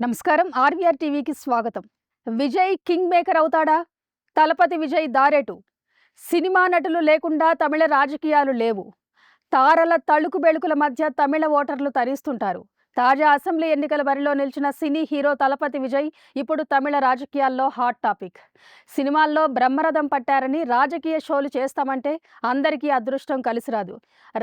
నమస్కారం. ఆర్వీఆర్ టీవీకి స్వాగతం. విజయ్ కింగ్ మేకర్ అవుతాడా? తలపతి విజయ్ దారేటు. సినిమా నటులు లేకుండా తమిళ రాజకీయాలు లేవు. తారల తళుకు బెళుకుల మధ్య తమిళ ఓటర్లు తరిస్తుంటారు. తాజా అసెంబ్లీ ఎన్నికల బరిలో నిలిచిన సినీ హీరో తలపతి విజయ్ ఇప్పుడు తమిళ రాజకీయాల్లో హాట్ టాపిక్. సినిమాల్లో బ్రహ్మరథం పట్టారని రాజకీయ షోలు చేస్తామంటే అందరికీ అదృష్టం కలిసిరాదు.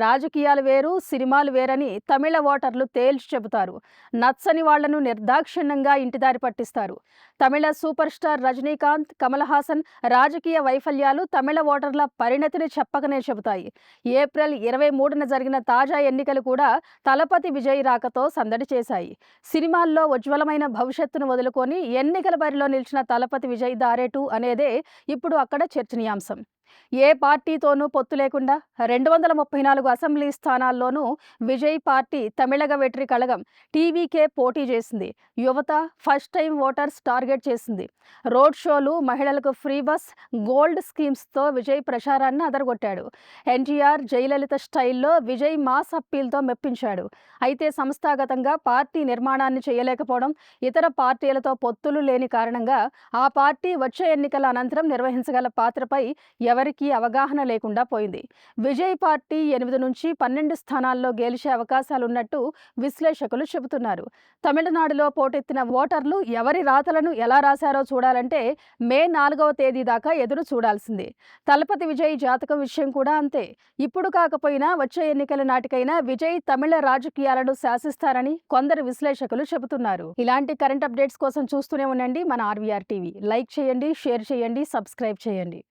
రాజకీయాలు వేరు, సినిమాలు వేరని తమిళ ఓటర్లు తేల్చి చెబుతారు. నచ్చని వాళ్లను నిర్దాక్షిణ్యంగా ఇంటిదారి పట్టిస్తారు. తమిళ సూపర్ స్టార్ రజనీకాంత్, కమల్ హాసన్ రాజకీయ వైఫల్యాలు తమిళ ఓటర్ల పరిణతిని చెప్పకనే చెబుతాయి. ఏప్రిల్ 23న జరిగిన తాజా ఎన్నికలు కూడా తలపతి విజయ్ రాకతో సందడి చేశాయి. సినిమాల్లో ఉజ్వలమైన భవిష్యత్తును వదులుకొని ఎన్నికల బరిలో నిలిచిన తలపతి విజయ్ దారేటు అనేదే ఇప్పుడు అక్కడ చర్చనీయాంశం. ఏ పార్టీతోనూ పొత్తు లేకుండా 234 అసెంబ్లీ స్థానాల్లోనూ విజయ్ పార్టీ తమిళగ వెట్రి కళగం టీవీకే పోటీ చేసింది. యువత, ఫస్ట్ టైం ఓటర్స్ టార్గెట్ చేసింది. రోడ్ షోలు, మహిళలకు ఫ్రీ బస్, గోల్డ్ స్కీమ్స్తో విజయ్ ప్రచారాన్ని అదరగొట్టాడు. ఎన్టీఆర్, జయలలిత స్టైల్లో విజయ్ మాస్ అప్పీల్తో మెప్పించాడు. అయితే సంస్థాగతంగా పార్టీ నిర్మాణాన్ని చేయలేకపోవడం, ఇతర పార్టీలతో పొత్తులు లేని కారణంగా ఆ పార్టీ వచ్చే ఎన్నికల అనంతరం నిర్వహించగల పాత్రపై ఎవరికీ అవగాహన లేకుండా పోయింది. విజయ్ పార్టీ 8 నుంచి 12 స్థానాల్లో గెలిచే అవకాశాలున్నట్టు విశ్లేషకులు చెబుతున్నారు. తమిళనాడులో పోటెత్తిన ఓటర్లు ఎవరి రాతలను ఎలా రాశారో చూడాలంటే మే 4వ తేదీ దాకా ఎదురు చూడాల్సిందే. తలపతి విజయ్ జాతకం విషయం కూడా అంతే. ఇప్పుడు కాకపోయినా వచ్చే ఎన్నికల నాటికైనా విజయ్ తమిళ రాజకీయాలను శాసిస్తారని కొందరు విశ్లేషకులు చెబుతున్నారు. ఇలాంటి కరెంట్ అప్డేట్స్ కోసం చూస్తూనే ఉండండి మన ఆర్వీఆర్ టీవీ. లైక్ చేయండి, షేర్ చేయండి, సబ్స్క్రైబ్ చేయండి.